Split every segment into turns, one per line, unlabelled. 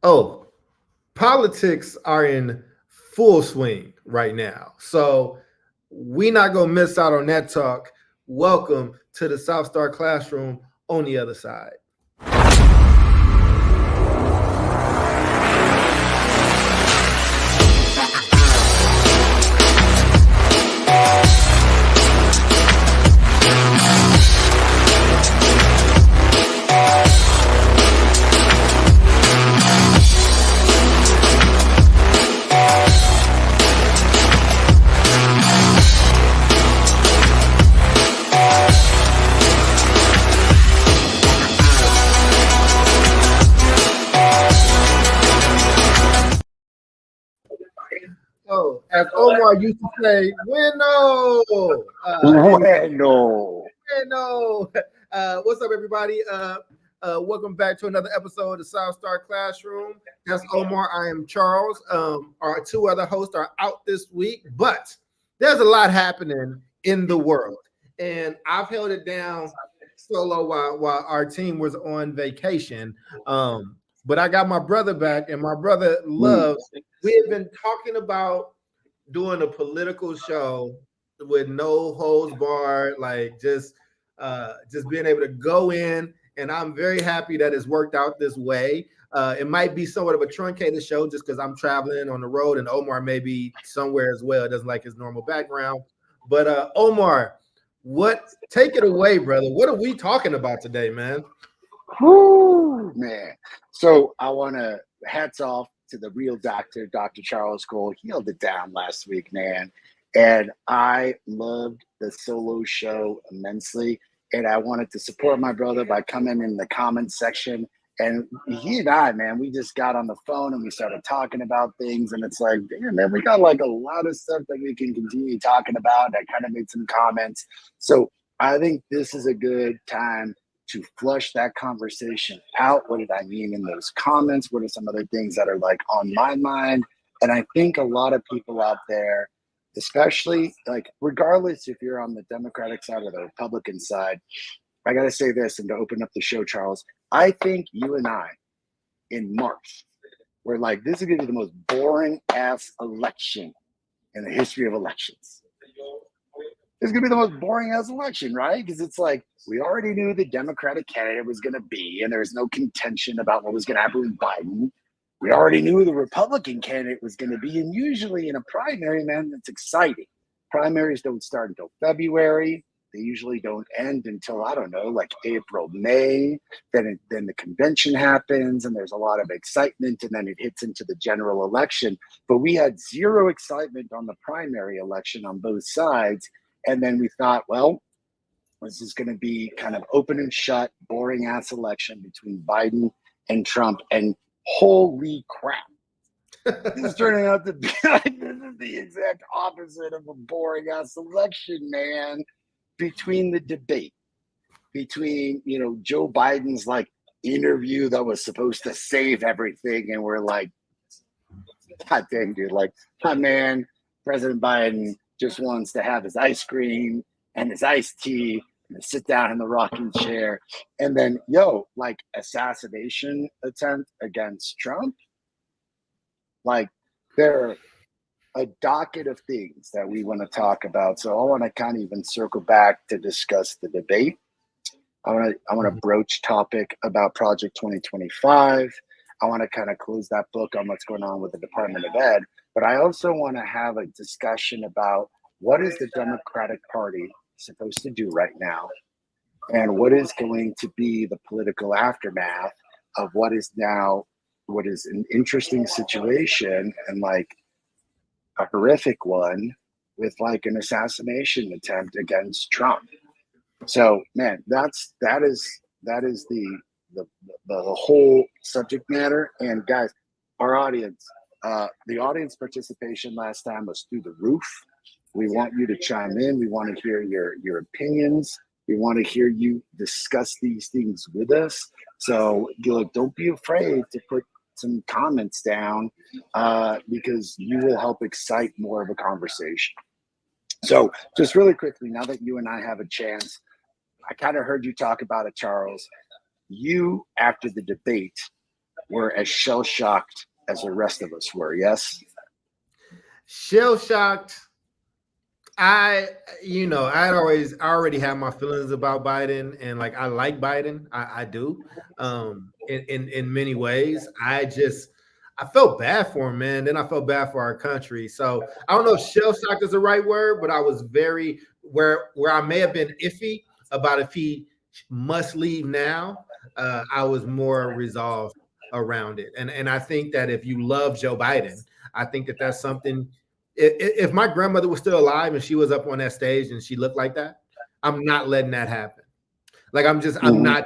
Oh, politics are in full swing right now. So we not gonna miss out on that talk. Welcome to the South Star Classroom on the other side. Oh, as Omar used to say, winno.
Bueno.
Winno. What's up, everybody? Welcome back to another episode of the South Star Classroom. That's Omar. I am Charles. Our two other hosts are out this week, but there's a lot happening in the world, and I've held it down solo while our team was on vacation. But I got my brother back, and my brother loves. We have been talking about doing a political show with no holds barred, like just being able to go in. And I'm very happy that it's worked out this way. It might be somewhat of a truncated show just because I'm traveling on the road, and Omar may be somewhere as well. It doesn't like his normal background. But Omar, what take it away, brother? What are we talking about today, man?
Woo, man. So I want to hats off to the real doctor, Dr. Charles Cole. He held it down last week, man. And I loved the solo show immensely. And I wanted to support my brother by coming in the comments section. And he and I, man, we just got on the phone and we started talking about things. And it's like, damn, man, we got like a lot of stuff that we can continue talking about. I kind of made some comments. So I think this is a good time to flush that conversation out. What did I mean in those comments? What are some other things that are like on my mind? And I think a lot of people out there, especially like regardless if you're on the Democratic side or the Republican side, I got to say this and to open up the show, Charles, I think you and I in March, we're like, this is going to be the most boring ass election in the history of elections. It's going to be the most boring ass election, right? Because it's like, we already knew the Democratic candidate was going to be, and there was no contention about what was going to happen with Biden. We already knew the Republican candidate was going to be, and usually in a primary, man, that's exciting. Primaries don't start until February. They usually don't end until, I don't know, like April, May. Then the convention happens, and there's a lot of excitement, and then it hits into the general election. But we had zero excitement on the primary election on both sides. And then we thought, well, this is going to be kind of open and shut, boring ass election between Biden and Trump. And holy crap, this is turning out to be like, this is the exact opposite of a boring ass election, man. Between the debate, between, you know, Joe Biden's like interview that was supposed to save everything. And we're like, God dang, dude, like, oh, man, President Biden just wants to have his ice cream and his iced tea and sit down in the rocking chair. And then, like assassination attempt against Trump. Like there are a docket of things that we want to talk about. So I want to kind of even circle back to discuss the debate. I want to broach topic about Project 2025. I want to kind of close that book on what's going on with the Department of Ed. But I also want to have a discussion about what is the Democratic Party supposed to do right now, and what is going to be the political aftermath of what is an interesting situation and like a horrific one with like an assassination attempt against Trump. So, man, that is the whole subject matter. And guys, our audience, the audience participation last time was through the roof. We want you to chime in. We want to hear your opinions. We want to hear you discuss these things with us. So, don't be afraid to put some comments down because you will help excite more of a conversation. So, just really quickly, now that you and I have a chance, I kind of heard you talk about it, Charles. You, after the debate, were as shell shocked as the rest of us were. Yes.
Shell shocked. I already have my feelings about Biden, and like I like Biden. I do. In many ways. I felt bad for him, man. Then I felt bad for our country. So I don't know if shell shocked is the right word, but I was very where I may have been iffy about if he must leave now. I was more resolved around it, and I think that if you love Joe Biden, I think that that's something. If my grandmother was still alive and she was up on that stage and she looked like that, I'm not letting that happen. Like I'm not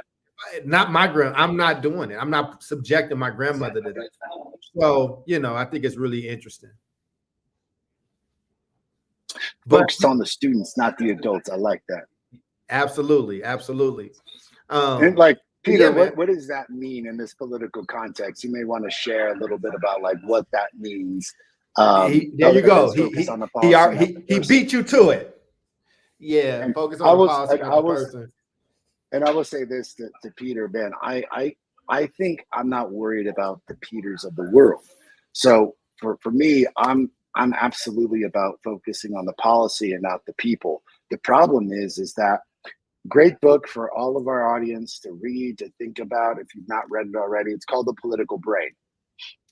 my I'm not doing it. I'm not subjecting my grandmother to that. So, I think it's really interesting.
Focused on the students, not the adults. I like that.
Absolutely.
And like Peter, what does that mean in this political context? You may want to share a little bit about like what that means.
There you go. He beat you to it. Yeah, and focus on the policy, not the person.
And I will say this to Peter, man. I think I'm not worried about the Peters of the world. So for me, I'm absolutely about focusing on the policy and not the people. The problem is that great book for all of our audience to read, to think about. If you've not read it already, it's called The Political Brain.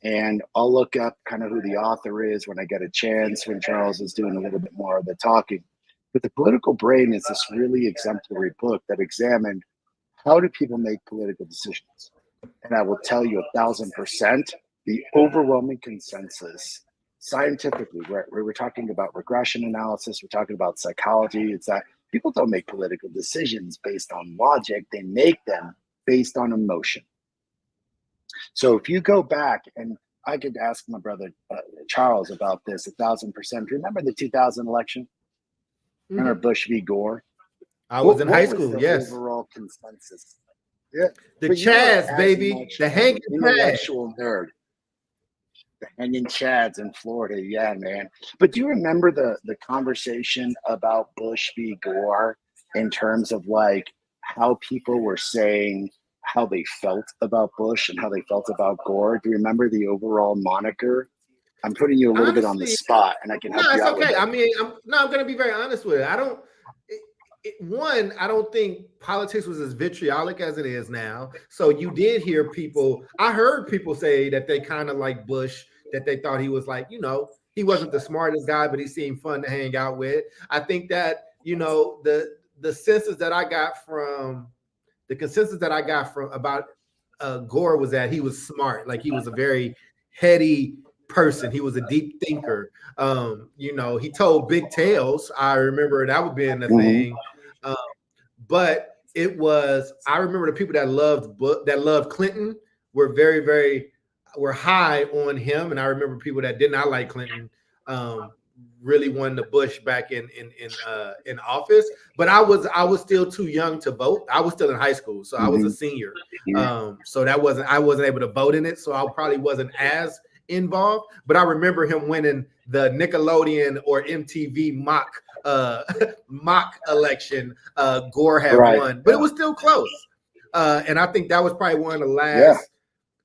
And I'll look up kind of who the author is when I get a chance, when Charles is doing a little bit more of the talking. But The Political Brain is this really exemplary book that examined how do people make political decisions. And I will tell you 1,000%, the overwhelming consensus scientifically, we're talking about regression analysis, we're talking about psychology, it's that people don't make political decisions based on logic, they make them based on emotion. So if you go back, and I could ask my brother Charles about this 1,000%. Remember the 2000 election? Remember Bush v. Gore?
I was in high school, yes.
Overall consensus. Yeah.
The Chads, baby. The hanging
intellectual nerd. The hanging Chads in Florida. Yeah, man. But do you remember the conversation about Bush v. Gore in terms of like how people were saying how they felt about Bush and how they felt about Gore? Do you remember the overall moniker? I'm putting you a little bit on the spot, and I can help you out with it.
I mean, I'm going to be very honest with it. I don't think politics was as vitriolic as it is now. So you did hear people. I heard people say that they kind of like Bush, that they thought he was like, he wasn't the smartest guy, but he seemed fun to hang out with. I think that the consensus that I got from about Gore was that he was smart. Like he was a very heady person. He was a deep thinker. He told big tales. I remember that would be a thing. But I remember the people that loved Clinton were very, very high on him. And I remember people that did not like Clinton really wanted the Bush back in office. But I was still too young to vote. I was still in high school, so I was a senior. So I wasn't able to vote in it. So I probably wasn't as involved. But I remember him winning the Nickelodeon or MTV mock election. Gore had won, but it was still close. And I think that was probably one of the last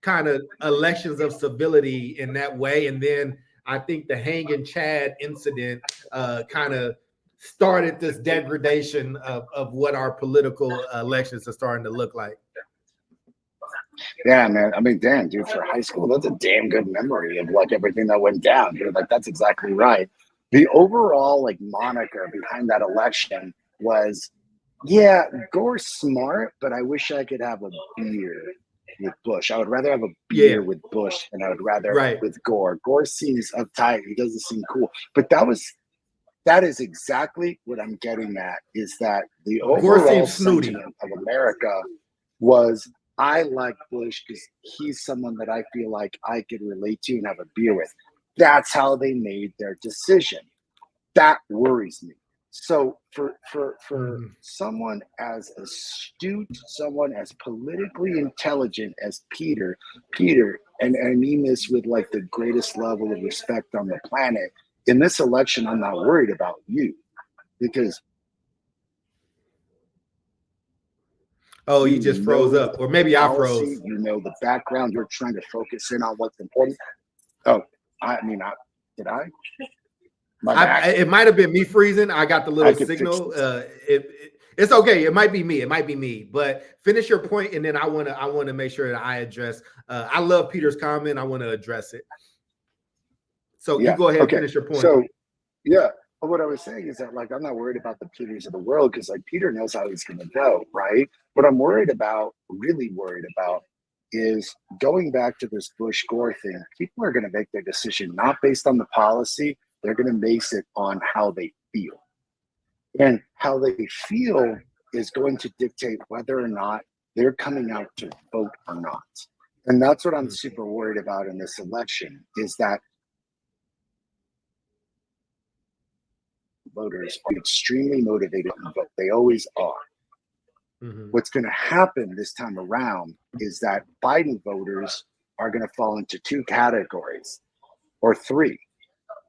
kind of elections of civility in that way. And then I think the hanging Chad incident kind of started this degradation of what our political elections are starting to look like.
Yeah, man. I mean, damn, dude, for high school, that's a damn good memory of like everything that went down. Dude, like that's exactly right. The overall like moniker behind that election was, yeah, Gore's smart, but I wish I could have a beer with Bush. I would rather have a beer with Bush than I would rather with Gore. Gore seems uptight. He doesn't seem cool. But that is exactly what I'm getting at, is that the overall sentiment of America was, I like Bush because he's someone that I feel like I could relate to and have a beer with. That's how they made their decision. That worries me. So for someone as astute, someone as politically intelligent as Peter, and I mean this with like the greatest level of respect on the planet, in this election, I'm not worried about you, because
Oh, you just froze
know
up, or maybe I
policy,
froze.
you know the background. You're trying to focus in on what's important. Oh, did I? My bad.
It might have been me freezing. I got the little
could
signal.
fix this.
It's okay. It might be me. It might be me. But finish your point, and then I want to make sure that I address. I love Peter's comment. I want to address it. So
Yeah.
you go ahead and
Okay.
finish your point.
So, yeah. But what I was saying is that, like, I'm not worried about the Peters of the world because, like, Peter knows how he's going to go, right? What I'm really worried about, is going back to this Bush Gore thing. People are going to make their decision not based on the policy. They're going to base it on how they feel. And how they feel is going to dictate whether or not they're coming out to vote or not. And that's what I'm super worried about in this election, is that voters are extremely motivated to vote. They always are. What's going to happen this time around is that Biden voters are going to fall into two categories, or three,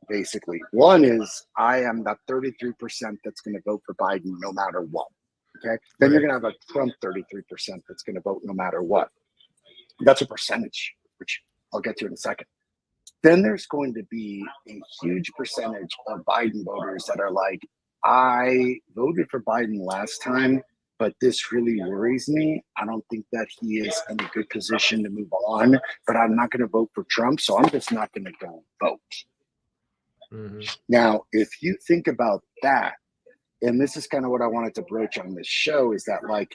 basically. One is, I am that 33% that's going to vote for Biden no matter what. Okay. Then you're going to have a Trump 33% that's going to vote no matter what. That's a percentage, which I'll get to in a second. Then there's going to be a huge percentage of Biden voters that are like, I voted for Biden last time, but this really worries me. I don't think that he is in a good position to move on, but I'm not going to vote for Trump, so I'm just not going to go vote. Now, if you think about that, and this is kind of what I wanted to broach on this show, is that, like,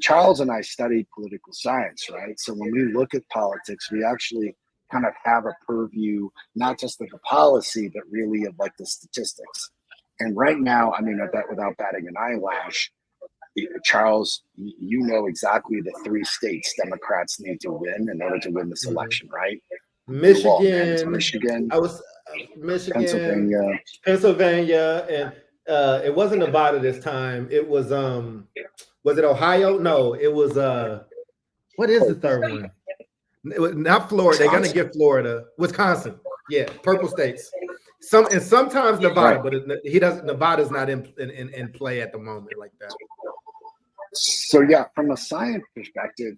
Charles and I studied political science, right? So when we look at politics, we actually kind of have a purview, not just of the policy, but really of, like, the statistics. And right now, I mean, without batting an eyelash, Charles, you know exactly the three states Democrats need to win in order to win this election, right?
Michigan,
Michigan,
Pennsylvania, and it wasn't Nevada this time. It was it Ohio? No, it was what is the third one? It was not Florida. They're gonna get Florida, Wisconsin. Yeah, purple states. Sometimes Nevada, right. But he doesn't. Nevada's not in play at the moment like that.
So yeah, from a science perspective,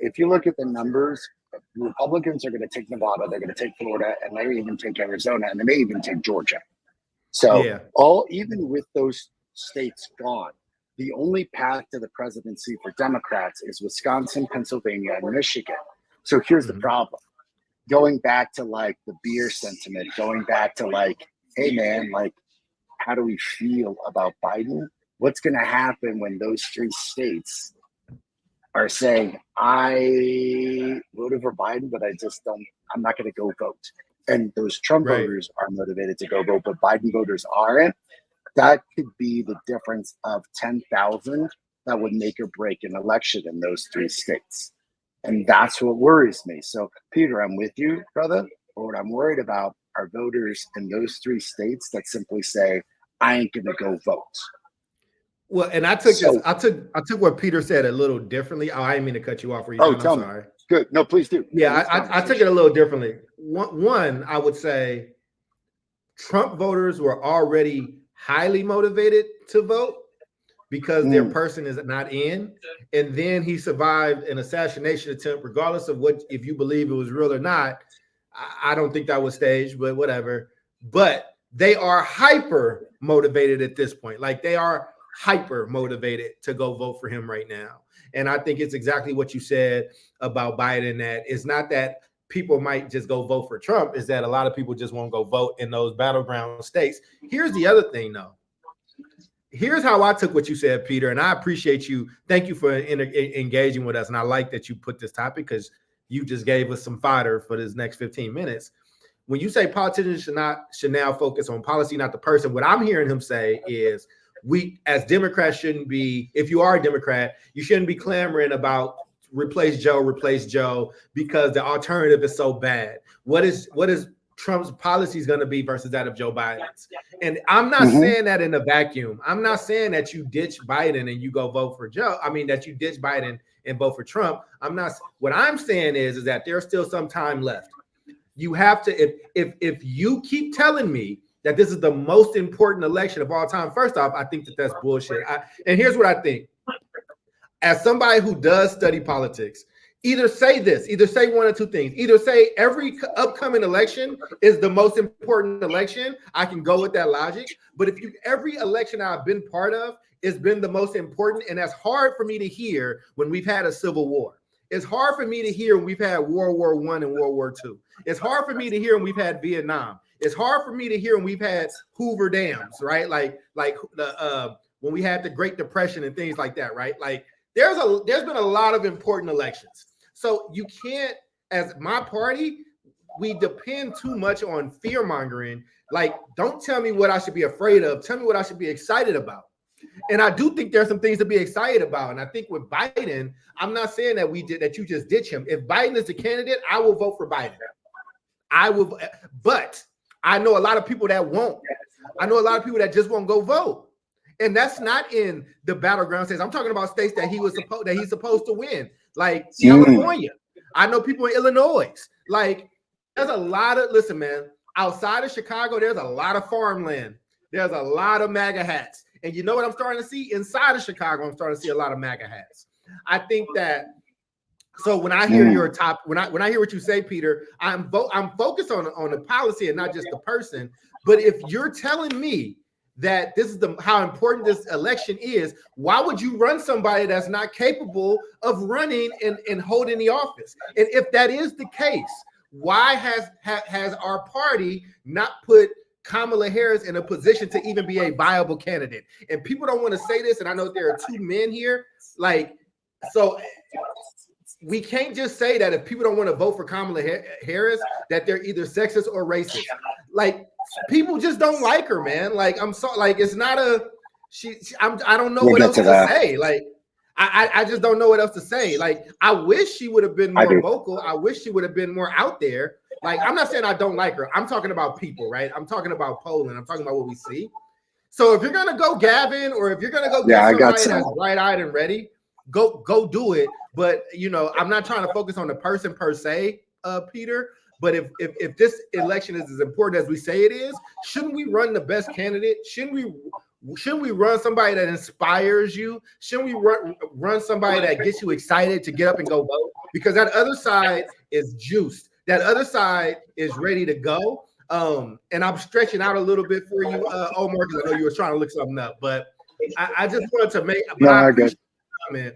if you look at the numbers, Republicans are going to take Nevada, they're going to take Florida, and they may even take Arizona, and they may even take Georgia. So even with those states gone, the only path to the presidency for Democrats is Wisconsin, Pennsylvania, and Michigan. So here's the problem. Going back to, like, the beer sentiment, going back to, like, hey man, like, how do we feel about Biden? What's going to happen when those three states are saying, I voted for Biden, but I'm not going to go vote. And those Trump voters are motivated to go vote, but Biden voters aren't. That could be the difference of 10,000 that would make or break an election in those three states. And that's what worries me. So, Peter, I'm with you, brother. But what I'm worried about are voters in those three states that simply say, I ain't going to go vote.
Well, and I took what Peter said a little differently. Oh, I didn't mean to cut you off. I'm sorry.
Good. No, please do.
Yeah, I took it a little differently. One, I would say Trump voters were already highly motivated to vote because their person is not in. And then he survived an assassination attempt, regardless of if you believe it was real or not. I don't think that was staged, but whatever. But they are hyper motivated at this point. Like, they are hyper motivated to go vote for him right now. And I think it's exactly what you said about Biden, that it's not that people might just go vote for Trump, is that a lot of people just won't go vote in those battleground states. Here's the other thing, though. Here's how I took what you said, Peter, and I appreciate you. Thank you for engaging with us. And I like that you put this topic, because you just gave us some fodder for this next 15 minutes. When you say politicians should now focus on policy, not the person, what I'm hearing him say is, we as Democrats shouldn't be, if you are a Democrat, you shouldn't be clamoring about replace Joe, because the alternative is so bad. What is Trump's policy is going to be versus that of Joe Biden's? And I'm not saying that in a vacuum. I'm not saying that you ditch Biden and you go vote for Joe. I mean, that you ditch Biden and vote for Trump. What I'm saying is that there's still some time left. You have to, if you keep telling me that this is the most important election of all time, first off, I think that's bullshit. And here's what I think. as somebody who does study politics, either say one or two things. Either say every upcoming election is the most important election. I can go with that logic. But if every election I've been part of has been the most important, and that's hard for me to hear when we've had a civil war. It's hard for me to hear when we've had World War I and World War II. It's hard for me to hear when we've had Vietnam. It's hard for me to hear when we've had Hoover Dams, right? Like the when we had the Great Depression and things like that, right? Like there's been a lot of important elections. So you can't, as my party, we depend too much on fear mongering. Like, don't tell me what I should be afraid of. Tell me what I should be excited about. And I do think there's some things to be excited about. And I think with Biden, I'm not saying that you just ditch him. If Biden is the candidate, I will vote for Biden. I will, but I know a lot of people that won't. I know a lot of people that just won't go vote. And that's not in the battleground states. I'm talking about states that he's supposed to win, like California. I know people in Illinois. Like, there's a lot of, listen, man, outside of Chicago, there's a lot of farmland. There's a lot of MAGA hats. And you know what I'm starting to see? Inside of Chicago, I'm starting to see a lot of MAGA hats. I think that, so when I hear when I hear what you say, Peter, I'm focused on the policy and not just the person. But if you're telling me that this is how important this election is, why would you run somebody that's not capable of running and holding the office? And if that is the case, why has our party not put Kamala Harris in a position to even be a viable candidate? And people don't want to say this, and I know there are two men here. Like, so we can't just say that if people don't want to vote for Kamala Harris, that they're either sexist or racist. Like, people just don't like her, man. Like, I'm so, like, it's not a I don't know what else to say. Like, I just don't know what else to say. Like, I wish she would have been more vocal. I wish she would have been more out there. Like, I'm not saying I don't like her. I'm talking about people, right? I'm talking about polling. I'm talking about what we see. So if you're gonna go Gavin, or if you're gonna go get somebody that's bright-eyed and ready, go do it. But you know, I'm not trying to focus on the person per se, Peter. But if this election is as important as we say it is, shouldn't we run the best candidate? Shouldn't we run somebody that inspires you? Shouldn't we run somebody that gets you excited to get up and go vote? Because that other side is juiced. That other side is ready to go. And I'm stretching out a little bit for you, Omar, because I know you were trying to look something up. But I just wanted to make. But I appreciate the comment.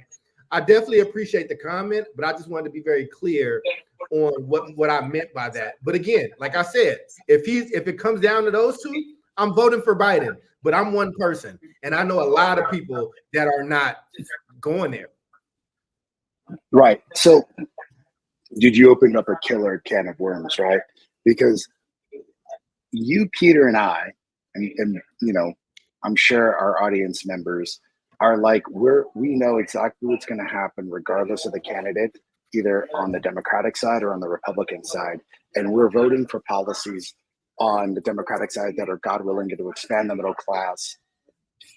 I definitely appreciate the comment, but I just wanted to be very clear on what I meant by that. But again, like I said, if it comes down to those two, I'm voting for Biden. But I'm one person, and I know a lot of people that are not going there.
Right. So, did you open up a killer can of worms, right? Because you, Peter, and I, and you know, I'm sure our audience members are like, we know exactly what's going to happen regardless of the candidate, either on the Democratic side or on the Republican side. And we're voting for policies on the Democratic side that are, God willing, to expand the middle class,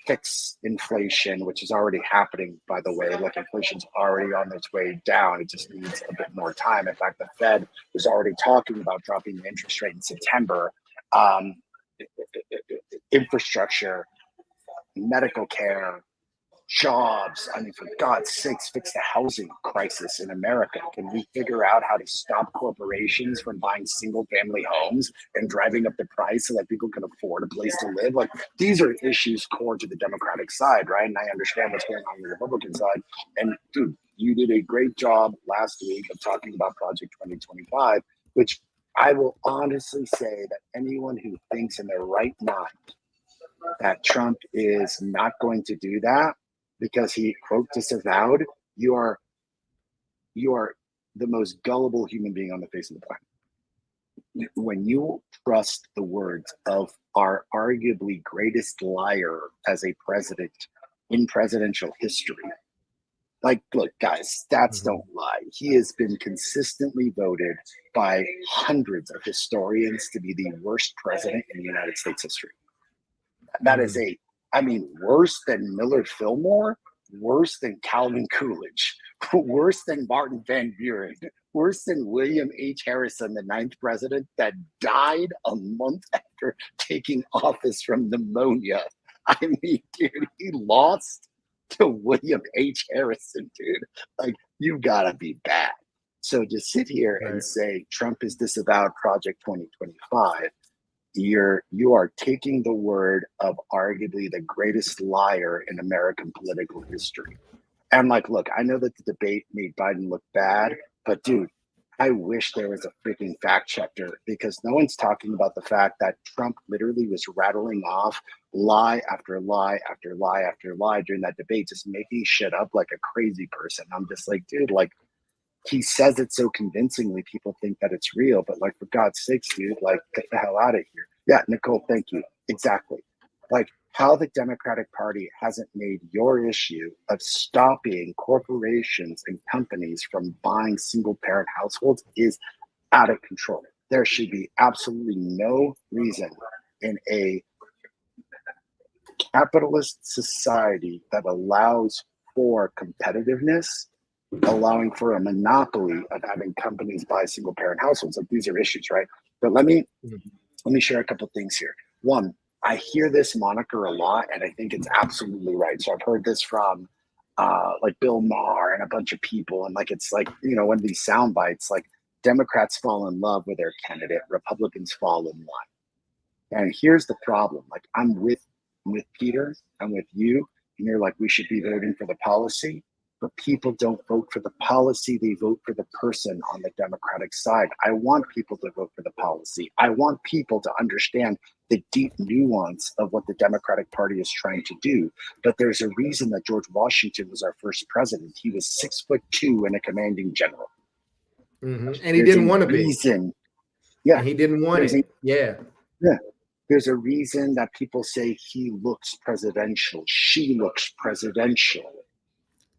fix inflation, which is already happening, by the way. Like, inflation's already on its way down. It just needs a bit more time. In fact, the Fed was already talking about dropping the interest rate in September. Infrastructure, medical care, jobs. I mean, for God's sakes, fix the housing crisis in America. Can we figure out how to stop corporations from buying single family homes and driving up the price so that people can afford a place to live? Like, these are issues core to the Democratic side, right? And I understand what's going on the Republican side. And dude, you did a great job last week of talking about Project 2025, which I will honestly say that anyone who thinks in their right mind that Trump is not going to do that because he, quote, disavowed, you are the most gullible human being on the face of the planet. When you trust the words of our arguably greatest liar as a president in presidential history, like, look, guys, stats don't lie. He has been consistently voted by hundreds of historians to be the worst president in the United States history. That is worse than Millard Fillmore, worse than Calvin Coolidge, worse than Martin Van Buren, worse than William H. Harrison, the 9th president that died a month after taking office from pneumonia. I mean, dude, he lost to William H. Harrison, dude. Like, you gotta be bad. So to sit here and say Trump is disavowed Project 2025, you are taking the word of arguably the greatest liar in American political history. And like, look, I know that the debate made Biden look bad, but dude, I wish there was a freaking fact checker, because no one's talking about the fact that Trump literally was rattling off lie after lie after lie after lie during that debate, just making shit up like a crazy person. I'm just like, dude, like, he says it so convincingly, people think that it's real, but like, for God's sakes, dude, like, get the hell out of here. Yeah, Nicole, thank you. Exactly. Like, how the Democratic Party hasn't made your issue of stopping corporations and companies from buying single parent households is out of control. There should be absolutely no reason in a capitalist society that allows for competitiveness, allowing for a monopoly of having companies buy single parent households. Like, these are issues, right? But let me share a couple of things here. One, I hear this moniker a lot, and I think it's absolutely right. So I've heard this from like Bill Maher and a bunch of people, and like, it's like, you know, one of these sound bites, like, Democrats fall in love with their candidate, Republicans fall in line. And here's the problem. Like, I'm with Peter, I'm with you, and you're like, we should be voting for the policy. But people don't vote for the policy, they vote for the person on the Democratic side. I want people to vote for the policy. I want people to understand the deep nuance of what the Democratic Party is trying to do. But there's a reason that George Washington was our first president. He was 6'2" and a commanding general.
And he didn't want to be.
Yeah.
And he didn't want it. Yeah.
There's a reason that people say he looks presidential, she looks presidential.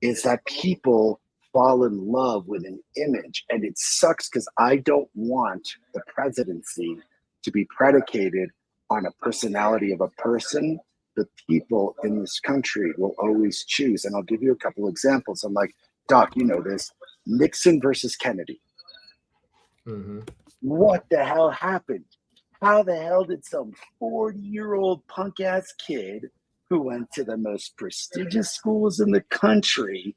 Is that people fall in love with an image. And it sucks, because I don't want the presidency to be predicated on a personality of a person. The people in this country will always choose. And I'll give you a couple examples. I'm like, Doc, you know this. Nixon versus Kennedy. What the hell happened? How the hell did some 40-year-old punk-ass kid who went to the most prestigious schools in the country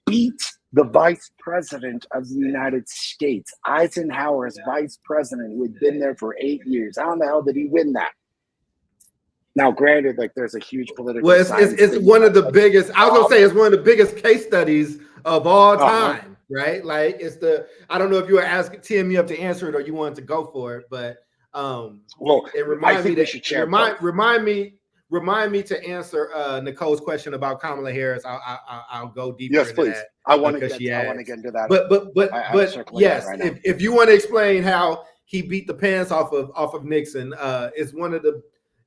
beat the vice president of the United States, Eisenhower's vice president, who had been there for 8 years? How in the hell did he win that? Now, granted, like, there's a huge political.
Well, it's one of the biggest. I was gonna say it's one of the biggest case studies of all time, right? Like, it's the. I don't know if you were asking, teeing me up to answer it, or you wanted to go for it, but
well,
it reminds me that remind me to answer Nicole's question about Kamala Harris. I'll go deeper.
Yes,
into
please.
that.
I want to get into that.
But yes, right, if you want to explain how he beat the pants off of Nixon, it's one of the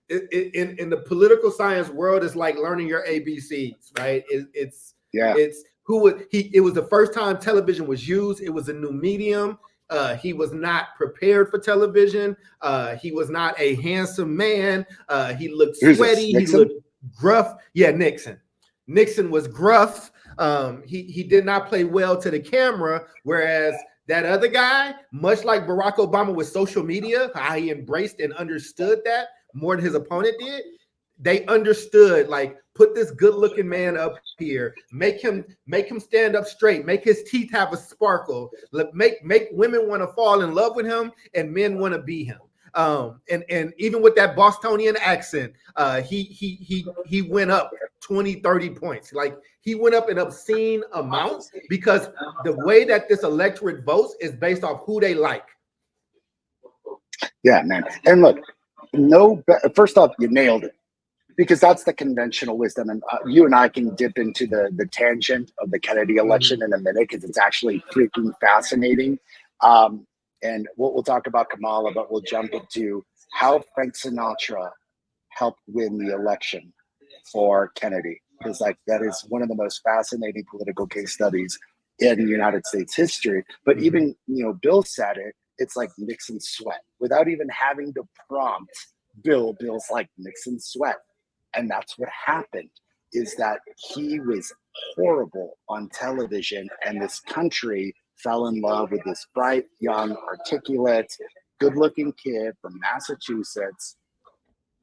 in the political science world, it's like learning your ABCs, right? It was the first time television was used. It was a new medium. He was not prepared for television. He was not a handsome man. He looked sweaty. He looked gruff. Yeah, Nixon. Nixon was gruff. He did not play well to the camera, whereas that other guy, much like Barack Obama with social media, how he embraced and understood that more than his opponent did. They understood, like, put this good-looking man up here, make him stand up straight, make his teeth have a sparkle, make women want to fall in love with him and men want to be him. And even with that Bostonian accent, he went up 20, 30 points. Like, he went up an obscene amount, because the way that this electorate votes is based off who they like.
Yeah, man. And look, first off, you nailed it, because that's the conventional wisdom. And you and I can dip into the tangent of the Kennedy election in a minute, because it's actually freaking fascinating. And we'll talk about Kamala, but we'll jump into how Frank Sinatra helped win the election for Kennedy, because like, that is one of the most fascinating political case studies in United States history. But even, you know, Bill said it. It's like Nixon sweat without even having to prompt Bill. Bill's like, Nixon sweat. And that's what happened, is that he was horrible on television, and this country fell in love with this bright, young, articulate, good-looking kid from Massachusetts.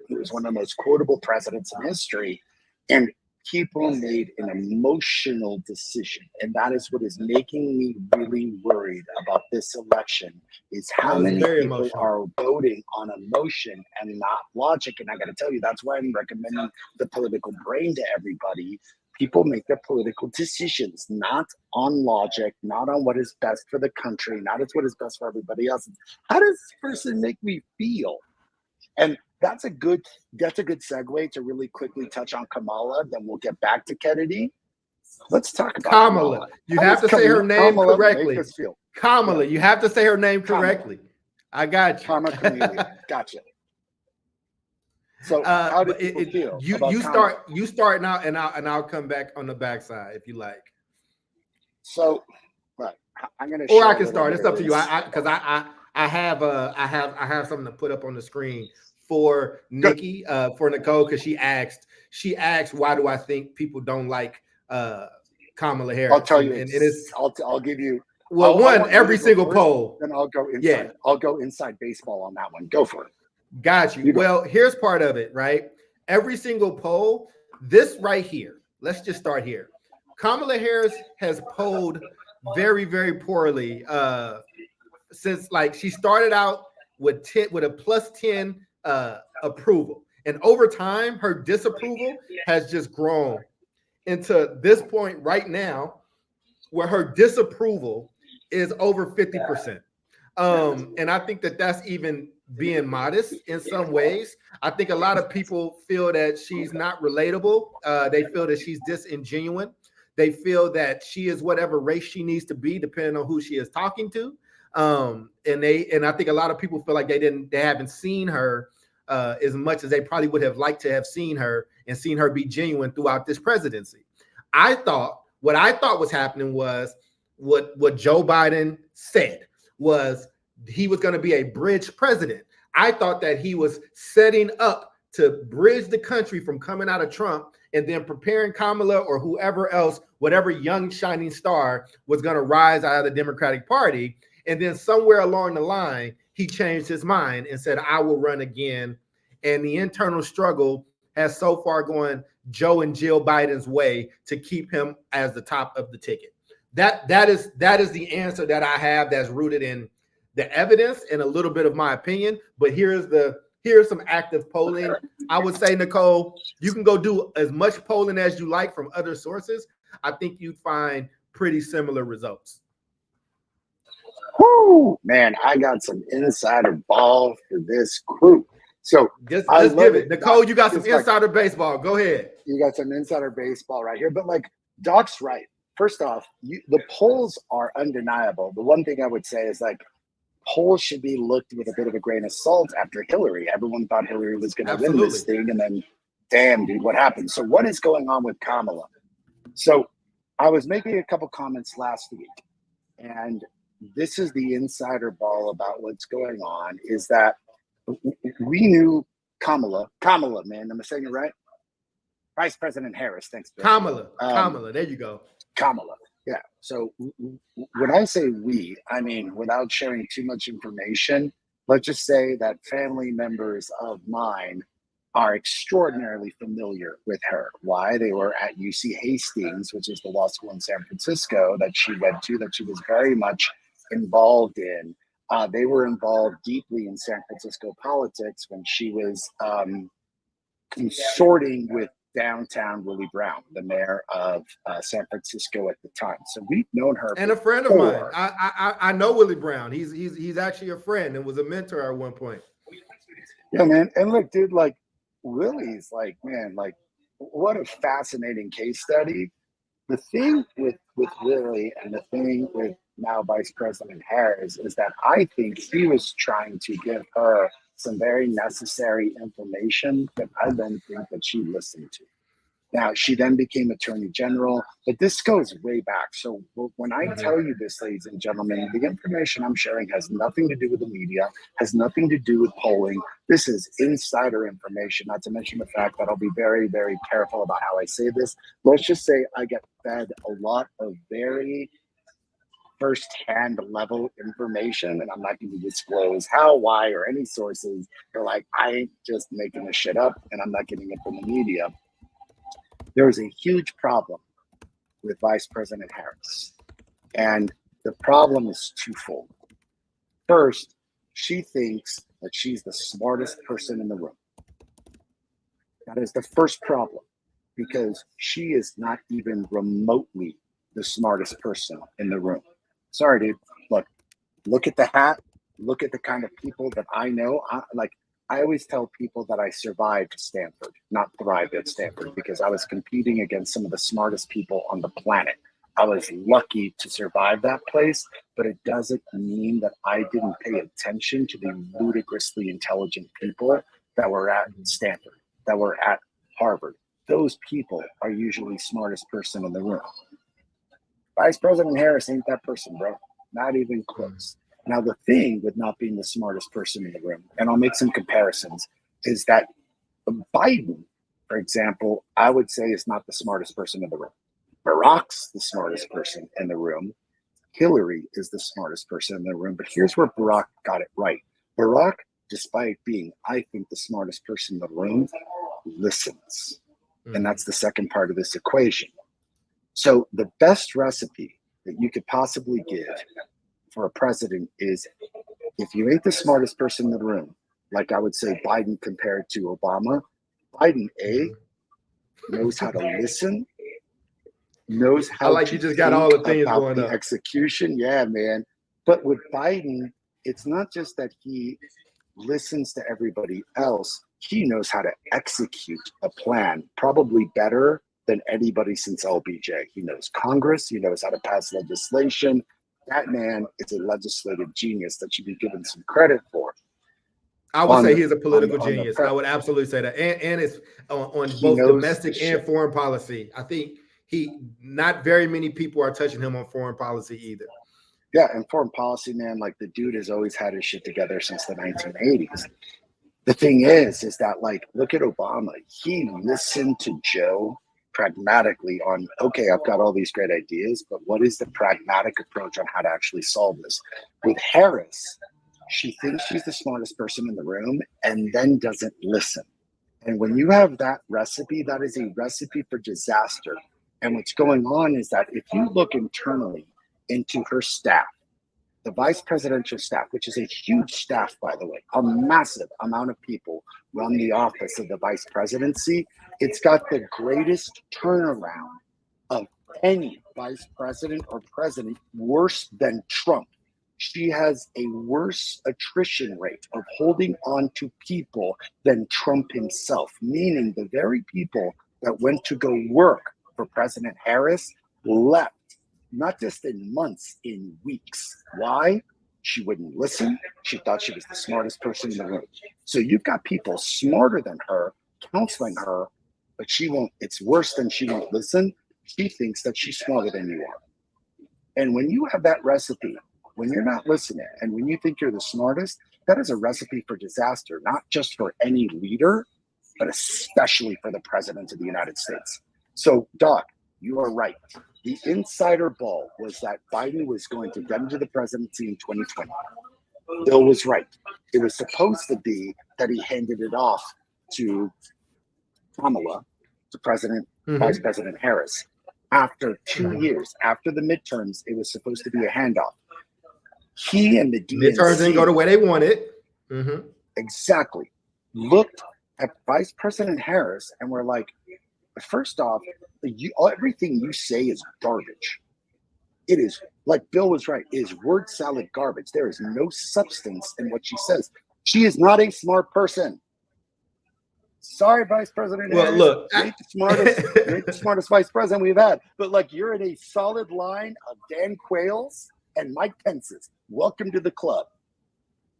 He was one of the most quotable presidents in history. And people made an emotional decision, and that is what is making me really worried about this election, is how
was
many
very
people
emotional.
are voting on emotion and not logic. And I got to tell you, that's why I'm recommending the political brain to everybody. People make their political decisions not on logic, not on what is best for the country, not as what is best for everybody else. How does this person make me feel? And that's a good segue to really quickly touch on Kamala. Then we'll get back to Kennedy. Let's talk about Kamala.
You have to say her name correctly. Kamala,
Yeah.
you have to say her name correctly. I got you.
Karma Chameleon. Gotcha. So how do people feel?
You start now, and I'll come back on the backside if you like.
So, right, I'm gonna.
Or I can start. It's up to you. Because I have something to put up on the screen for Nikki, for Nicole, because she asked why do I think people don't like Kamala Harris?
I'll tell you,
and it's
I'll give you.
Well, every single poll.
Then I'll go inside.
Yeah.
I'll go inside baseball on that one. Go for it.
Got you. Well, here's part of it, right? Every single poll, this right here. Let's just start here. Kamala Harris has polled very, very poorly since she started out with a +10 approval, and over time her disapproval has just grown into this point right now where her disapproval is over 50%. And I think that that's even being modest in some ways. I think a lot of people feel that she's not relatable. They feel that she's disingenuous. They feel that she is whatever race she needs to be, depending on who she is talking to. And I think a lot of people feel like they haven't seen her as much as they probably would have liked to have seen her and seen her be genuine throughout this presidency. What I thought was happening was what Joe Biden said was he was going to be a bridge president. I thought that he was setting up to bridge the country from coming out of Trump and then preparing Kamala or whoever else, whatever young shining star was going to rise out of the Democratic Party. And then somewhere along the line, he changed his mind and said, I will run again. And the internal struggle has so far gone Joe and Jill Biden's way to keep him as the top of the ticket. That is the answer that I have that's rooted in the evidence and a little bit of my opinion. But here's some active polling. I would say, Nicole, you can go do as much polling as you like from other sources. I think you'd find pretty similar results.
Whoo, man, I got some insider ball for this crew. So
just give it. Nicole, you got some insider baseball. Go ahead.
You got some insider baseball right here. But Doc's right. First off, the polls are undeniable. The one thing I would say is polls should be looked with a bit of a grain of salt after Hillary. Everyone thought Hillary was going to win this thing. And then, damn, dude, what happened? So what is going on with Kamala? So I was making a couple comments last week, and this is the insider ball about what's going on, is that we knew Kamala, man, am I saying it right? Vice President Harris, thanks.
Kamala, there you go.
Kamala, yeah. So when I say we, I mean, without sharing too much information, let's just say that family members of mine are extraordinarily familiar with her. Why? They were at UC Hastings, which is the law school in San Francisco that she went to, that she was very much involved in. They were involved deeply in San Francisco politics when she was consorting with downtown Willie Brown, the mayor of San Francisco at the time. So we've known her.
And a friend of mine. I know Willie Brown. He's actually a friend and was a mentor at one point.
Yeah, man. And look, dude, Willie's man, what a fascinating case study. The thing with Willie and the thing with now Vice President Harris is that I think he was trying to give her some very necessary information that I don't think that she listened to. Now, she then became Attorney General, but this goes way back. So when I tell you this, ladies and gentlemen, the information I'm sharing has nothing to do with the media, has nothing to do with polling. This is insider information, not to mention the fact that I'll be very, very careful about how I say this. Let's just say I get fed a lot of very first-hand level information, and I'm not going to disclose how, why, or any sources. They're I ain't just making this shit up, and I'm not getting it from the media. There is a huge problem with Vice President Harris. And the problem is twofold. First, she thinks that she's the smartest person in the room. That is the first problem, because she is not even remotely the smartest person in the room. Sorry, dude. Look at the hat. Look at the kind of people that I know. I always tell people that I survived Stanford, not thrived at Stanford, because I was competing against some of the smartest people on the planet. I was lucky to survive that place, but it doesn't mean that I didn't pay attention to the ludicrously intelligent people that were at Stanford, that were at Harvard. Those people are usually smartest person in the room. Vice President Harris ain't that person, bro. Not even close. Now, the thing with not being the smartest person in the room, and I'll make some comparisons, is that Biden, for example, I would say is not the smartest person in the room. Barack's the smartest person in the room. Hillary is the smartest person in the room. But here's where Barack got it right. Barack, despite being, I think, the smartest person in the room, listens. And that's the second part of this equation. So the best recipe that you could possibly give for a president is, if you ain't the smartest person in the room, like I would say Biden compared to Obama, Biden knows how to listen, knows how
you just got all the things going
the
up.
execution. Yeah, man. But with Biden, it's not just that he listens to everybody else. He knows how to execute a plan, probably better than anybody since LBJ. He knows Congress. He knows how to pass legislation. That man is a legislative genius that should be given some credit for.
I would say he's a political genius. I would absolutely say that. And it's on both domestic and foreign policy. I think not very many people are touching him on foreign policy either.
Yeah, and foreign policy, man, like the dude has always had his shit together since the 1980s. The thing is that, like, look at Obama. He listened to Joe pragmatically on, okay, I've got all these great ideas, but what is the pragmatic approach on how to actually solve this? With Harris, she thinks she's the smartest person in the room and then doesn't listen. And when you have that recipe, that is a recipe for disaster. And what's going on is that if you look internally into her staff, the vice presidential staff, which is a huge staff, by the way, a massive amount of people run the office of the vice presidency. It's got the greatest turnaround of any vice president or president, worse than Trump. She has a worse attrition rate of holding on to people than Trump himself, meaning the very people that went to go work for President Harris left, not just in months, in weeks. Why? She wouldn't listen. She thought she was the smartest person in the room. So you've got people smarter than her counseling her, but she won't. It's worse than she won't listen. She thinks that she's smarter than you are. And when you have that recipe, when you're not listening and when you think you're the smartest, that is a recipe for disaster, not just for any leader, but especially for the president of the United States. So, Doc, you are right. The insider ball was that Biden was going to get into the presidency in 2020. Bill was right. It was supposed to be that he handed it off to Kamala, to Vice President Harris. After 2 years, after the midterms, it was supposed to be a handoff. He and the DNC,
midterms didn't go the way they wanted.
Exactly. Looked at Vice President Harris and were like, first off, everything you say is garbage. It is, like Bill was right, it is word salad garbage. There is no substance in what she says. She is not a smart person. Sorry, Vice President Harris.
Look,
you ain't the smartest vice president we've had. But like, you're in a solid line of Dan Quayle's and Mike Pence's. Welcome to the club.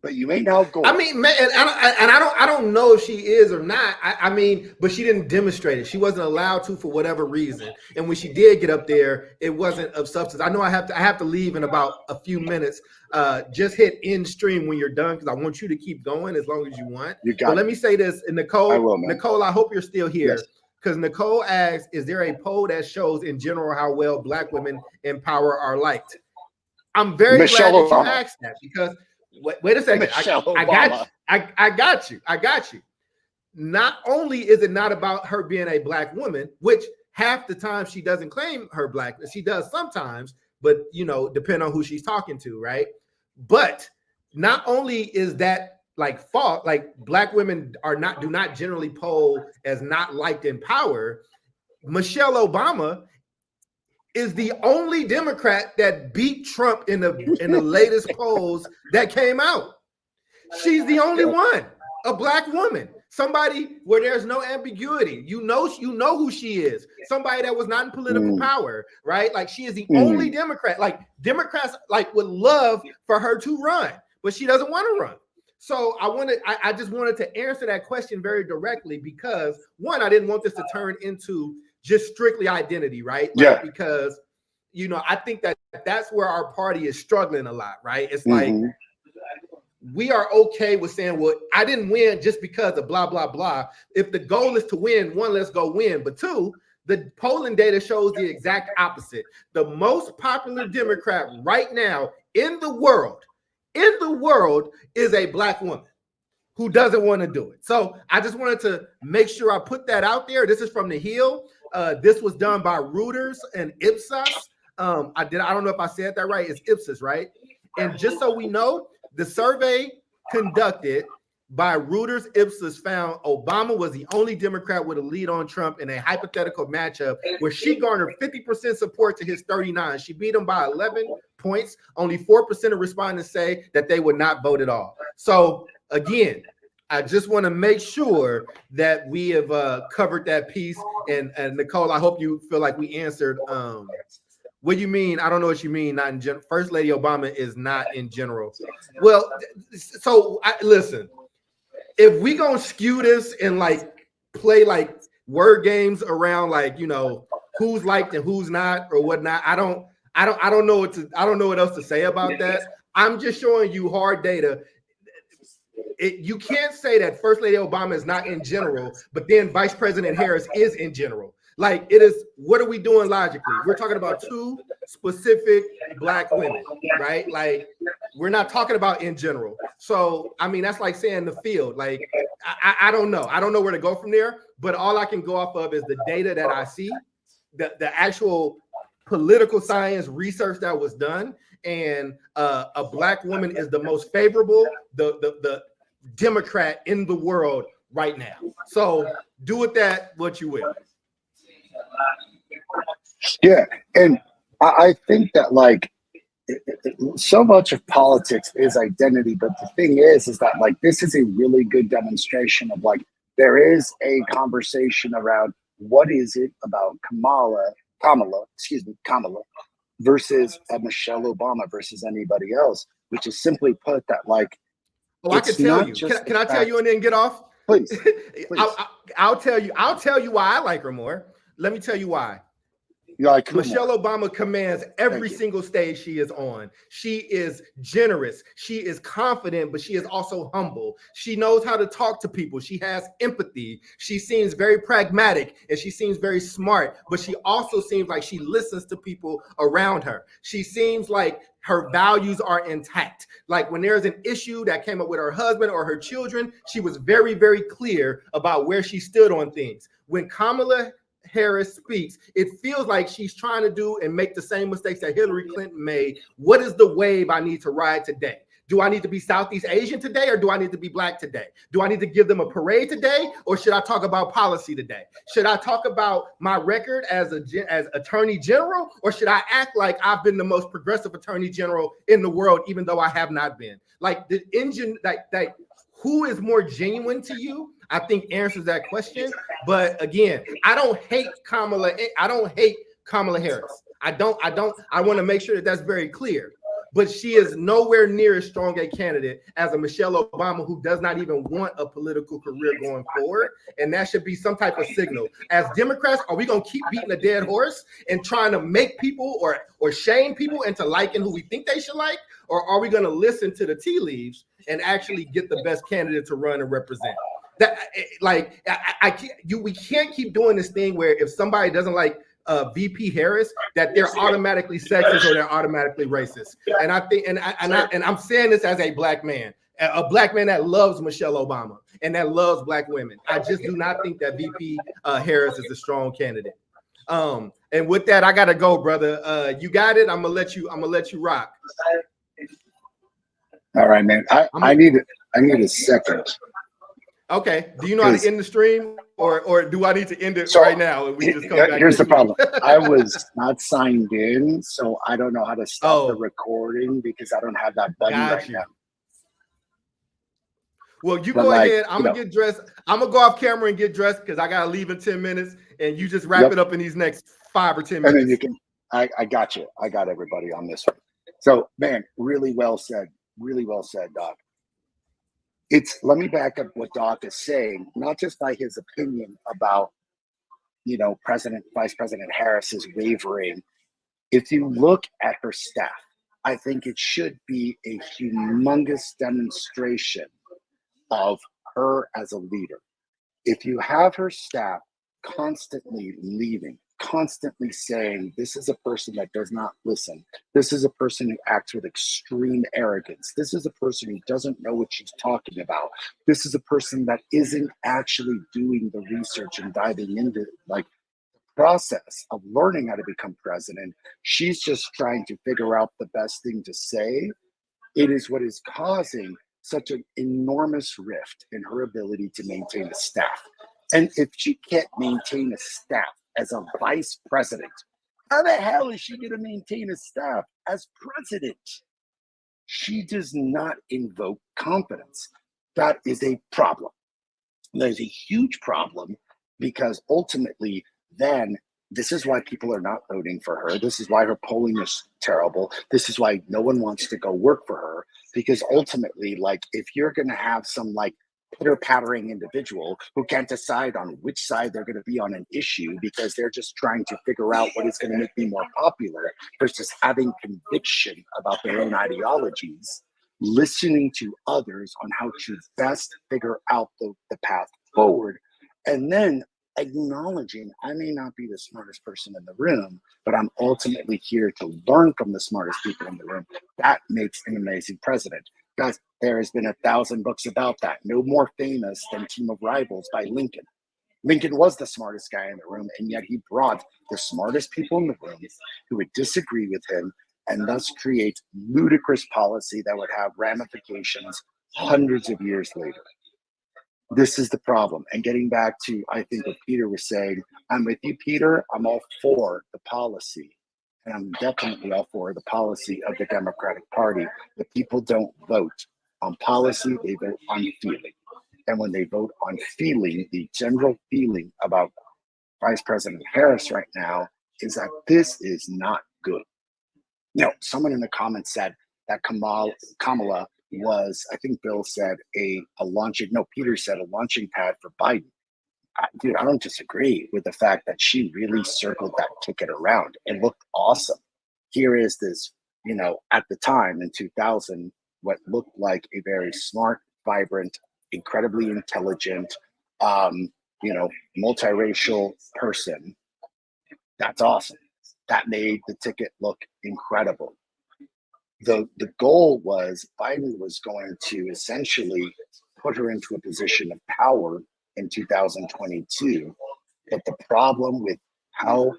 But you ain't Al Gore.
I mean, man, I don't know if she is or not. I mean, but she didn't demonstrate it. She wasn't allowed to for whatever reason. And when she did get up there, it wasn't of substance. I know I have to leave in about a few minutes. Just hit end stream when you're done, because I want you to keep going as long as you want. But let me say this, and Nicole, I hope you're still here.
Yes.
Because Nicole asks, is there a poll that shows in general how well Black women in power are liked? I'm very glad that you asked that, because wait a second. I got you. Not only is it not about her being a Black woman, which half the time she doesn't claim her blackness. She does sometimes, but depending on who she's talking to, right? But not only is that like fault, like Black women do not generally poll as not liked in power. Michelle Obama is the only Democrat that beat Trump in the latest polls that came out. She's the only one, a Black woman, somebody where there's no ambiguity. You know who she is. Somebody that was not in political power, right? Like she is the only Democrat. Like Democrats would love for her to run, but she doesn't want to run. So I just wanted to answer that question very directly because one, I didn't want this to turn into just strictly identity, right? Like, because I think that's where our party is struggling a lot, right? It's like we are okay with saying, well, I didn't win just because of blah, blah, blah. If the goal is to win, one, let's go win. But two, the polling data shows the exact opposite. The most popular Democrat right now in the world is a Black woman who doesn't want to do it. So I just wanted to make sure I put that out there. This is from The Hill. This was done by Reuters and Ipsos. I don't know if I said that right. It's Ipsos, right? And just so we know, the survey conducted by Reuters Ipsos found Obama was the only Democrat with a lead on Trump in a hypothetical matchup where she garnered 50% support to his 39. She beat him by 11 points. Only 4% of respondents say that they would not vote at all. So again, I just want to make sure that we have covered that piece. And Nicole, I hope you feel like we answered. What do you mean? I don't know what you mean. Not in general. First Lady Obama is not in general. Well, so listen. If we gonna skew this and like play like word games around like who's liked and who's not or whatnot, I don't know what else to say about that. I'm just showing you hard data. You can't say that First Lady Obama is not in general, but then Vice President Harris is in general. Like it is, what are we doing logically? We're talking about two specific Black women, right? Like we're not talking about in general. So, I mean, that's like saying the field. Like, I don't know. I don't know where to go from there, but all I can go off of is the data that I see, the actual political science research that was done. And a Black woman is the most favorable, the Democrat in the world right now. So do with that what you will.
Yeah, and I think that like so much of politics is identity, but the thing is that like this is a really good demonstration of like there is a conversation around what is it about Kamala versus Michelle Obama versus anybody else, which is simply put that like
I can tell you. Can I tell you and then get off?
Please.
I'll tell you why I like her more. Let me tell you why.
Like
Michelle Obama commands every single stage she is on. She is generous. She is confident, but she is also humble. She knows how to talk to people. She has empathy. She seems very pragmatic and she seems very smart, but she also seems like she listens to people around her. She seems like her values are intact. Like when there's an issue that came up with her husband or her children, she was very, very clear about where she stood on things. When Kamala Harris speaks, it feels like she's trying to do and make the same mistakes that Hillary Clinton made. What is the wave I need to ride today? Do I need to be Southeast Asian today or do I need to be Black today? Do I need to give them a parade today or should I talk about policy today? Should I talk about my record as Attorney General or should I act like I've been the most progressive Attorney General in the world even though I have not been? Like the engine, like who is more genuine to you? I think answers that question. But again, I don't hate Kamala Harris. I want to make sure that that's very clear. But she is nowhere near as strong a candidate as a Michelle Obama who does not even want a political career going forward. And that should be some type of signal. As Democrats, are we going to keep beating a dead horse and trying to make people or shame people into liking who we think they should like? Or are we going to listen to the tea leaves and actually get the best candidate to run and represent? That like we can't keep doing this thing where if somebody doesn't like VP Harris, that they're automatically sexist or they're automatically racist. And I think, and I'm saying this as a Black man that loves Michelle Obama and that loves Black women. I just do not think that VP Harris is a strong candidate. And with that, I gotta go, brother. You got it. I'm gonna let you rock.
All right, man. I need a second.
Okay. Do you know how to end the stream, or do I need to end it right now and we just come back?
Here's the problem. I was not signed in, so I don't know how to stop the recording because I don't have that button now.
Well, you go ahead. I'm gonna get dressed. I'm gonna go off camera and get dressed because I gotta leave in 10 minutes, and you just wrap it up in these next 5 or 10 minutes.
And then you can. I got you. I got everybody on this one. So, man, really well said. Really well said, Doc. Let me back up what Doc is saying, not just by his opinion about, Vice President Harris's wavering. If you look at her staff, I think it should be a humongous demonstration of her as a leader. If you have her staff constantly leaving, constantly saying, this is a person that does not listen. This is a person who acts with extreme arrogance. This is a person who doesn't know what she's talking about. This is a person that isn't actually doing the research and diving into the process of learning how to become president. She's just trying to figure out the best thing to say. It is what is causing such an enormous rift in her ability to maintain a staff. And if she can't maintain a staff as a vice president, how the hell is she going to maintain a staff as president? She does not invoke confidence. That is a problem. There's a huge problem because ultimately, then this is why people are not voting for her. This is why her polling is terrible. This is why no one wants to go work for her. Because ultimately, if you're going to have some pitter-pattering individual who can't decide on which side they're going to be on an issue because they're just trying to figure out what is going to make me more popular versus having conviction about their own ideologies, listening to others on how to best figure out the path forward, and then acknowledging I may not be the smartest person in the room, but I'm ultimately here to learn from the smartest people in the room. That makes an amazing president. Guys, there has been 1,000 books about that. No more famous than Team of Rivals by Lincoln. Lincoln was the smartest guy in the room, and yet he brought the smartest people in the room who would disagree with him and thus create ludicrous policy that would have ramifications hundreds of years later. This is the problem. And getting back to, I think, what Peter was saying, I'm with you, Peter. I'm all for the policy. And I'm definitely all for the policy of the Democratic Party. The people don't vote on policy, they vote on feeling. And when they vote on feeling, the general feeling about Vice President Harris right now is that this is not good. Someone in the comments said that Kamala was, I think Bill said, Peter said a launching pad for Biden. Dude, I don't disagree with the fact that she really circled that ticket around. It looked awesome. Here is this, at the time in 2000, what looked like a very smart, vibrant, incredibly intelligent, multiracial person. That's awesome. That made the ticket look incredible. The goal was Biden was going to essentially put her into a position of power in 2022. But the problem with how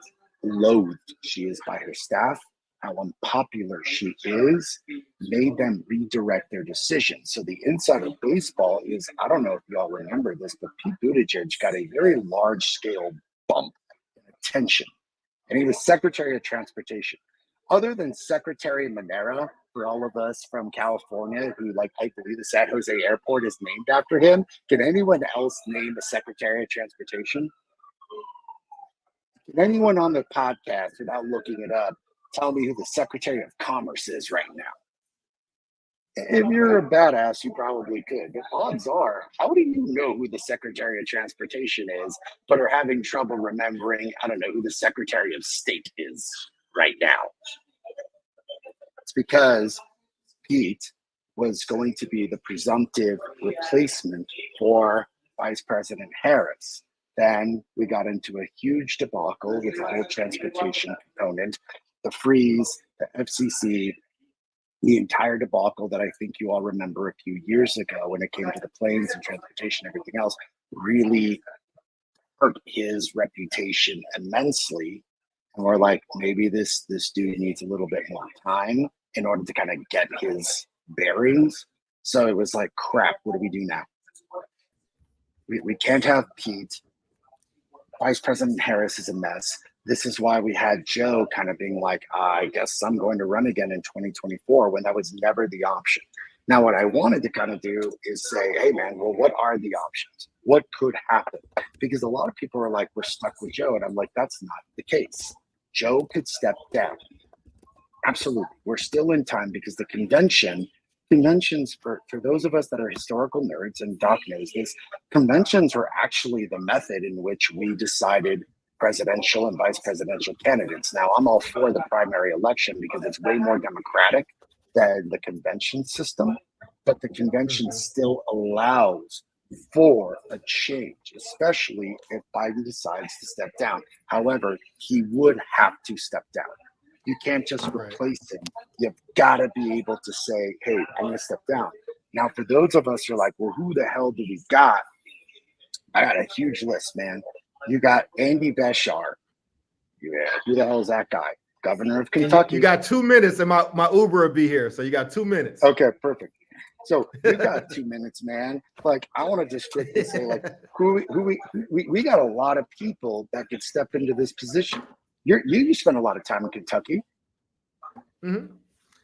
loathed she is by her staff, how unpopular she is, made them redirect their decisions. So the inside of baseball is, I don't know if y'all remember this, but Pete Buttigieg got a very large scale bump in attention. And he was Secretary of Transportation. Other than Secretary Monero, for all of us from California who I believe the San Jose airport is named after him, can anyone else name a Secretary of Transportation? Can anyone on the podcast, without looking it up, tell me who the Secretary of Commerce is right now? If you're a badass, you probably could. But odds are, how do you know who the Secretary of Transportation is, but are having trouble remembering, I don't know, who the Secretary of State is right now? It's because Pete was going to be the presumptive replacement for Vice President Harris. Then we got into a huge debacle with the whole transportation component, the freeze, the FCC, the entire debacle that I think you all remember a few years ago when it came to the planes and transportation, everything else, really hurt his reputation immensely. And we're like, maybe this dude needs a little bit more time in order to kind of get his bearings. So it was like, crap, what do we do now? We can't have Pete. Vice President Harris is a mess. This is why we had Joe kind of being like, I guess I'm going to run again in 2024, when that was never the option. Now, what I wanted to kind of do is say, hey, man, well, what are the options? What could happen? Because a lot of people are like, we're stuck with Joe. And I'm like, that's not the case. Joe could step down. Absolutely. We're still in time, because the conventions, for those of us that are historical nerds, and Doc knows this, conventions were actually the method in which we decided presidential and vice presidential candidates. Now, I'm all for the primary election because it's way more democratic than the convention system, but the convention still allows for a change, especially if Biden decides to step down. However, he would have to step down. You can't just replace him. You've got to be able to say, hey, I'm going to step down. Now, for those of us who are like, well, who the hell do we got? I got a huge list, man. You got Andy Beshear. Yeah, who the hell is that guy? Governor of Kentucky.
You got 2 minutes, and my Uber will be here. So you got 2 minutes.
Okay, perfect. So you got 2 minutes, man. Like, I want to just strictly say, like, we got a lot of people that could step into this position. You spend a lot of time in Kentucky.
Mm-hmm.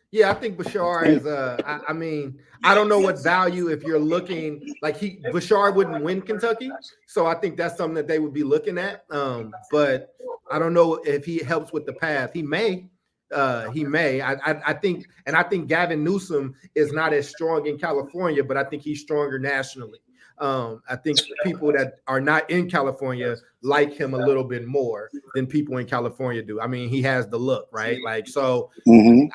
Yeah, I think Beshear is. I mean, I don't know what value if you're looking like Beshear wouldn't win Kentucky, so I think that's something that they would be looking at. But I don't know if he helps with the path. He may. I think Gavin Newsom is not as strong in California, but I think he's stronger nationally. I think people that are not in California like him a little bit more than people in California do. I mean, he has the look, right? Like, so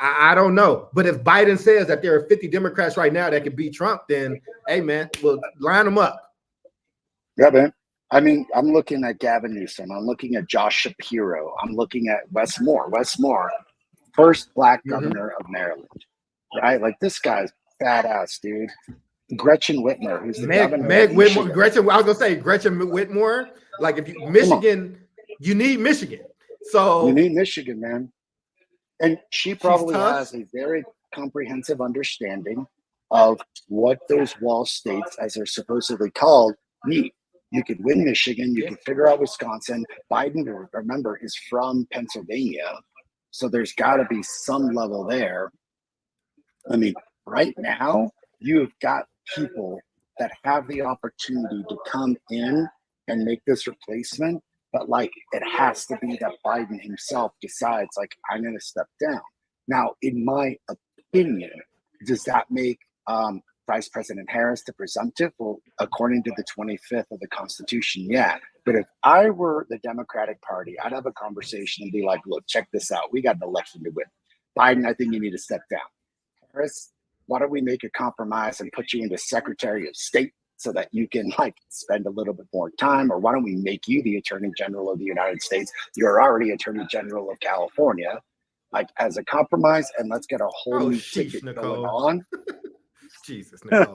I don't know. But if Biden says that there are 50 Democrats right now that could beat Trump, then, hey, man, we'll line them up.
Yeah, man. I mean, I'm looking at Gavin Newsom. I'm looking at Josh Shapiro. I'm looking at Wes Moore. Wes Moore, first Black governor of Maryland, right? Like, this guy's badass, dude. Gretchen Whitmer, who's the governor.
Meg Whitmore, Gretchen. I was gonna say Gretchen Whitmore. Like, if you Michigan, you need Michigan. So
you need Michigan, man. And she probably has a very comprehensive understanding of what those wall states, as they're supposedly called, need. You could win Michigan. You could figure out Wisconsin. Biden, remember, is from Pennsylvania, so there's got to be some level there. I mean, right now, you've got people that have the opportunity to come in and make this replacement, but like, it has to be that Biden himself decides, like, I'm going to step down. Now, in my opinion, does that make Vice President Harris the presumptive? Well, according to the 25th of the Constitution, yeah. But if I were the Democratic Party, I'd have a conversation and be like, look, check this out. We got an election to win. Biden, I think you need to step down. Harris, why don't we make a compromise and put you into Secretary of State so that you can, like, spend a little bit more time? Or why don't we make you the Attorney General of the United States? You're already Attorney General of California, like, as a compromise, and let's get a whole new ticket going on.
Jesus, Nicole.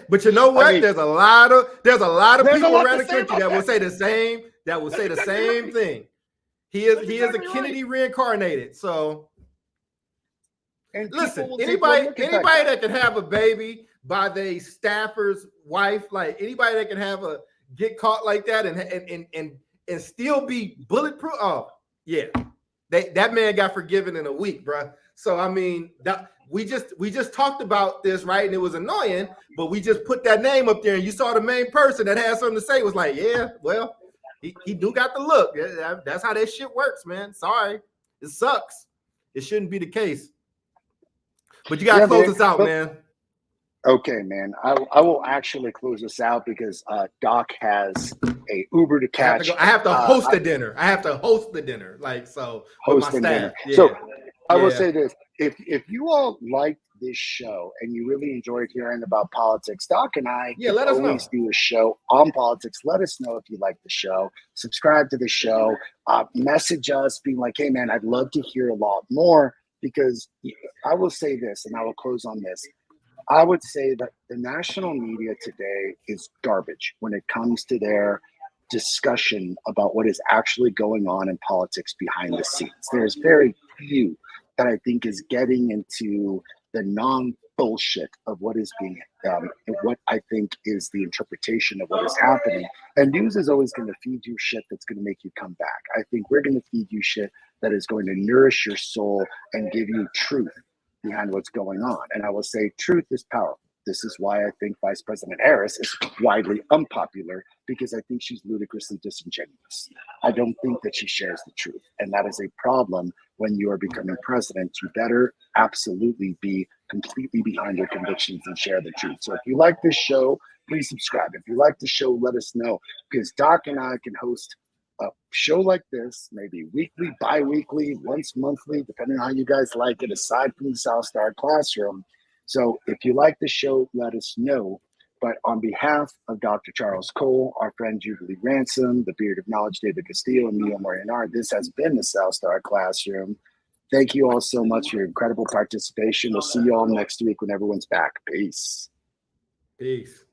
But you know what? I mean, there's a lot of people around the country that will say the same. That will say the same thing. He is a Kennedy reincarnated. So. And listen, anybody that can have a baby by their staffer's wife, like anybody that can get caught like that and still be bulletproof. Oh, yeah. That man got forgiven in a week, bro. So I mean, we just talked about this, right? And it was annoying, but we just put that name up there, and you saw the main person that had something to say was like, yeah, well, he do got the look. That's how that shit works, man. Sorry. It sucks. It shouldn't be the case. But you gotta close this out, man.
Okay, man. I will actually close this out because Doc has a Uber to catch.
I have to host the dinner. I have to host the dinner, like, so host my staff. Dinner.
Yeah. So I will say this: if you all liked this show and you really enjoyed hearing about politics, Doc and I
let us
always do a show on politics. Let us know if you like the show. Subscribe to the show. Message us, being like, "Hey, man, I'd love to hear a lot more." Because I will say this, and I will close on this. I would say that the national media today is garbage when it comes to their discussion about what is actually going on in politics behind the scenes. There's very few that I think is getting into the non bullshit of what is being, what I think is the interpretation of what is happening. And news is always going to feed you shit that's going to make you come back. I think we're going to feed you shit that is going to nourish your soul and give you truth behind what's going on. And I will say truth is powerful. This is why I think Vice President Harris is widely unpopular, because I think she's ludicrously disingenuous. I don't think that she shares the truth. And that is a problem when you are becoming president. You better absolutely be completely behind your convictions and share the truth. So if you like this show, please subscribe. If you like the show, let us know, because Doc and I can host a show like this, maybe weekly, bi-weekly, once monthly, depending on how you guys like it, aside from the South Star Classroom. So if you like the show, let us know. But on behalf of Dr. Charles Cole, our friend Jubilee Ransom, the Beard of Knowledge, David Castillo, and me, Omar Yanar, this has been the South Star Classroom. Thank you all so much for your incredible participation. We'll see you all next week when everyone's back. Peace.
Peace.